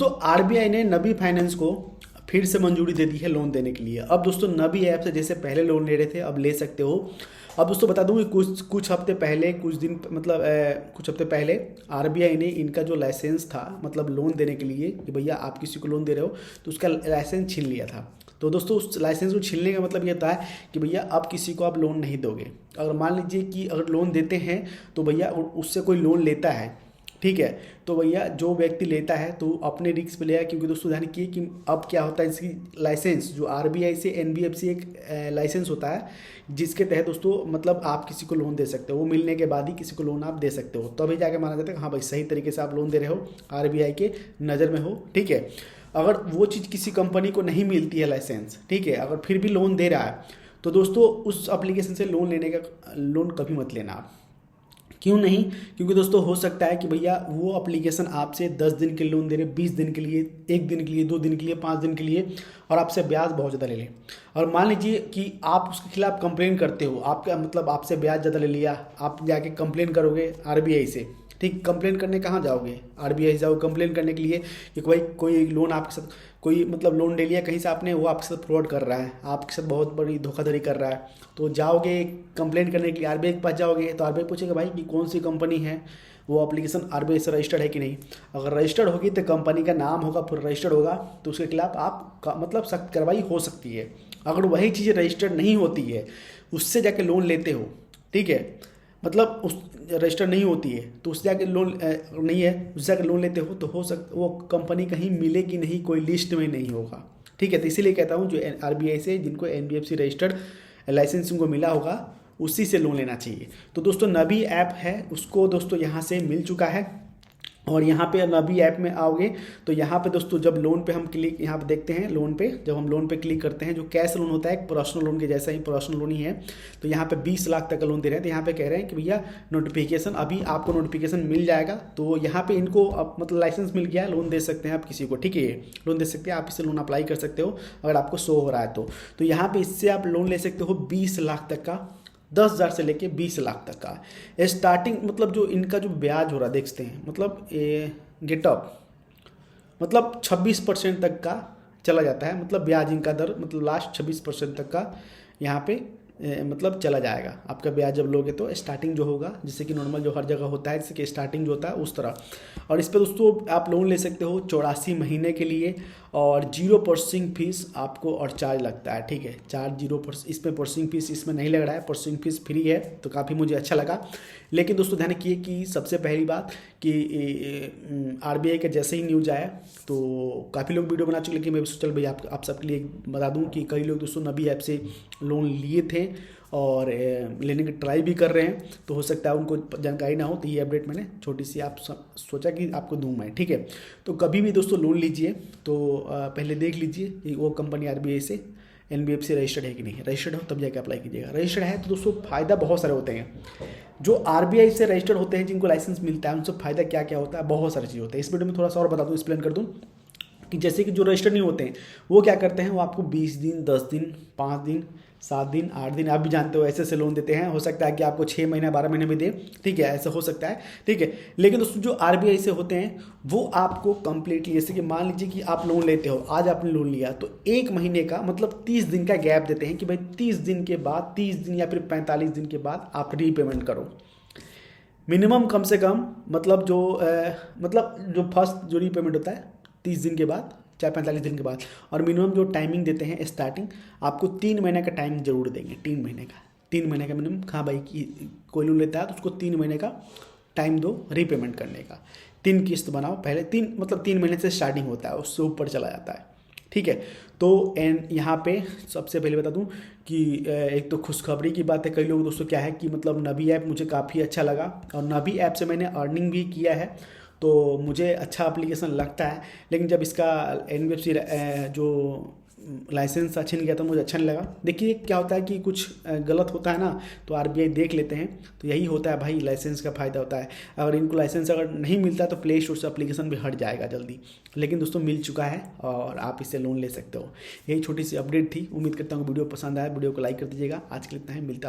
तो आरबीआई ने नबी फाइनेंस को फिर से मंजूरी दे दी है लोन देने के लिए। अब दोस्तों नबी ऐप से जैसे पहले लोन ले रहे थे अब ले सकते हो। अब दोस्तों बता दूं कि कुछ हफ्ते पहले कुछ दिन मतलब कुछ हफ्ते पहले आरबीआई ने इनका जो लाइसेंस था मतलब लोन देने के लिए कि भैया आप किसी को लोन दे रहे हो तो उसका लाइसेंस छीन लिया था। तो दोस्तों उस लाइसेंस को छीनने का मतलब ये होता है कि भैया अब किसी को आप लोन नहीं दोगे। अगर मान लीजिए कि अगर लोन देते हैं तो भैया उससे कोई लोन लेता है, ठीक है, तो भैया जो व्यक्ति लेता है तो अपने रिस्क पे लेगा। क्योंकि दोस्तों ध्यान रखिए कि अब क्या होता है इसकी लाइसेंस जो आरबीआई से एनबीएफसी एक लाइसेंस होता है जिसके तहत दोस्तों मतलब आप किसी को लोन दे सकते हो। वो मिलने के बाद ही किसी को लोन आप दे सकते हो, तभी जाके माना जाता है कि हाँ भाई सही तरीके से आप लोन दे रहे हो, आरबीआई के नज़र में हो, ठीक है। अगर वो चीज़ किसी कंपनी को नहीं मिलती है लाइसेंस, ठीक है, अगर फिर भी लोन दे रहा है तो दोस्तों उस एप्लीकेशन से लोन कभी मत लेना आप। क्यों नहीं? क्योंकि दोस्तों हो सकता है कि भैया वो एप्लीकेशन आपसे 10 दिन के लिए लोन दे रहे, 20 दिन के लिए, 1 दिन के लिए, 2 दिन के लिए, 5 दिन के लिए, और आपसे ब्याज बहुत ज़्यादा ले लें। और मान लीजिए कि आप उसके खिलाफ कंप्लेन करते हो, आपका मतलब आपसे ब्याज ज़्यादा ले लिया, आप जाके कंप्लेन करोगे आरबीआई से, ठीक। कंप्लेन करने कहाँ जाओगे? आरबीआई जाओ कंप्लेन करने के लिए कि कोई लोन आपके साथ कोई मतलब लोन ले लिया कहीं से आपने, वो आपके साथ फ्रॉड कर रहा है, आपके साथ बहुत बड़ी धोखाधड़ी कर रहा है। तो जाओगे कंप्लेन करने के लिए आरबीआई के पास जाओगे तो आरबीआई पूछेगा भाई कि कौन सी कंपनी है, वो एप्लीकेशन आरबीआई से रजिस्टर्ड है कि नहीं। अगर रजिस्टर्ड होगी तो कंपनी का नाम होगा, फिर रजिस्टर्ड होगा तो उसके खिलाफ आप मतलब सख्त कार्रवाई हो सकती है। अगर वही चीज़ें रजिस्टर्ड नहीं होती है उससे जाके लोन लेते हो, ठीक है, मतलब उस रजिस्टर नहीं होती है तो उससे जाके लोन नहीं है उससे जाके लोन लेते हो तो हो सकता वो कंपनी कहीं मिलेगी नहीं, कोई लिस्ट में नहीं होगा, ठीक है। तो इसीलिए कहता हूँ जो आरबीआई से जिनको एनबीएफसी रजिस्टर्ड लाइसेंस उनको मिला होगा उसी से लोन लेना चाहिए। तो दोस्तों नबी ऐप है उसको दोस्तों यहाँ से मिल चुका है। और यहाँ पे नबी ऐप में आओगे तो यहाँ पे दोस्तों जब लोन पे हम क्लिक यहाँ पे देखते हैं, लोन पे जब हम लोन पे क्लिक करते हैं, जो कैश लोन होता है एक पर्सनल लोन के जैसा ही पर्सनल लोन ही है, तो यहाँ पे 20 लाख तक का लोन दे रहे हैं। तो यहाँ पे कह रहे हैं कि भैया नोटिफिकेशन अभी आपको नोटिफिकेशन मिल जाएगा। तो यहाँ पे इनको अब मतलब लाइसेंस मिल गया है, लोन दे सकते हैं आप किसी को, ठीक है, लोन दे सकते हैं आप, इससे लोन अप्लाई कर सकते हो अगर आपको शो हो रहा है तो यहाँ पे इससे आप लोन ले सकते हो 20 लाख तक का, 10,000 से लेके 20 लाख तक का स्टार्टिंग। मतलब जो इनका जो ब्याज हो रहा है देखते हैं, मतलब गेटअप मतलब 26% तक का चला जाता है, मतलब ब्याज इनका दर मतलब लास्ट 26% तक का यहाँ पे मतलब चला जाएगा आपका ब्याज जब लोगे तो। स्टार्टिंग जो होगा जैसे कि नॉर्मल जो हर जगह होता है जैसे कि स्टार्टिंग जो होता है उस तरह। और इस पर दोस्तों आप लोन ले सकते हो 84 महीने के लिए और 0 प्रोसेसिंग फीस आपको और चार्ज लगता है, ठीक है, चार्ज 0 इसमें प्रोसेसिंग फीस इसमें नहीं लग रहा है, प्रोसेसिंग फीस फ्री है, तो काफ़ी मुझे अच्छा लगा। लेकिन दोस्तों ध्यान रखिए कि सबसे पहली बात कि आरबीआई का जैसे ही न्यूज़ आया तो काफ़ी लोग वीडियो बना चुके, लेकिन मैं सोचा भैया आप सबके लिए बता दूं कि कई लोग दोस्तों नबी ऐप से लोन लिए थे और लेने की ट्राई भी कर रहे हैं, तो हो सकता है उनको जानकारी ना हो, तो ये अपडेट मैंने छोटी सी आप सोचा कि आपको दूं मैं, ठीक है। तो कभी भी दोस्तों लोन लीजिए तो पहले देख लीजिए कि वो कंपनी आरबीआई से एनबीएफसी रजिस्टर्ड है कि नहीं, रजिस्टर्ड हो तब जाके अप्लाई कीजिएगा। रजिस्टर्ड है तो दोस्तों फ़ायदा बहुत सारे होते हैं। जो आरबीआई से रजिस्टर्ड होते हैं जिनको लाइसेंस मिलता है उनसे फ़ायदा क्या क्या होता है, बहुत सारी चीज़ होते हैं। इस वीडियो में थोड़ा सा और बता दूँ, एक्सप्लेन कर दूँ कि जैसे कि जो रजिस्टर्ड नहीं होते हैं वो क्या करते हैं, वो आपको 20 दिन, 10 दिन, 5 दिन, 7 दिन, 8 दिन, आप भी जानते हो ऐसे लोन देते हैं। हो सकता है कि आपको 6 महीने 12 महीने में दे, ठीक है, ऐसा हो सकता है, ठीक है। लेकिन दोस्तों जो आरबीआई से होते हैं वो आपको कंप्लीटली, जैसे कि मान लीजिए कि आप लोन लेते हो, आज आपने लोन लिया तो 1 महीने का मतलब 30 दिन का गैप देते हैं कि भाई 30 दिन के बाद, 30 दिन या फिर 45 दिन के बाद आप रीपेमेंट करो। मिनिमम कम से कम मतलब जो फर्स्ट जो रीपेमेंट होता है 30 दिन के बाद चाहे 45 दिन के बाद, और मिनिमम जो टाइमिंग देते हैं स्टार्टिंग आपको 3 महीने का टाइम जरूर देंगे, 3 महीने का मिनिमम। हाँ भाई कि कोई लोन लेता है तो उसको 3 महीने का टाइम दो रीपेमेंट करने का, 3 किस्त बनाओ पहले, 3 महीने से स्टार्टिंग होता है, उससे ऊपर चला जाता है, ठीक है। तो यहाँ पे सबसे पहले बता दूं कि एक तो खुशखबरी की बात है, कई लोग दोस्तों क्या है कि मतलब नबी ऐप मुझे काफ़ी अच्छा लगा और नबी ऐप से मैंने अर्निंग भी किया है, तो मुझे अच्छा एप्लीकेशन लगता है। लेकिन जब इसका एनबीएफसी जो लाइसेंस छीन गया तो मुझे अच्छा नहीं लगा। देखिए क्या होता है कि कुछ गलत होता है ना तो आरबीआई देख लेते हैं, तो यही होता है भाई, लाइसेंस का फ़ायदा होता है। अगर इनको लाइसेंस अगर नहीं मिलता तो प्ले स्टोर से एप्लीकेशन भी हट जाएगा जल्दी, लेकिन दोस्तों मिल चुका है और आप इससे लोन ले सकते हो। यही छोटी सी अपडेट थी, उम्मीद करता हूँ वीडियो पसंद आया, वीडियो को लाइक कर दीजिएगा। आज के लिए इतना ही, मिलता है।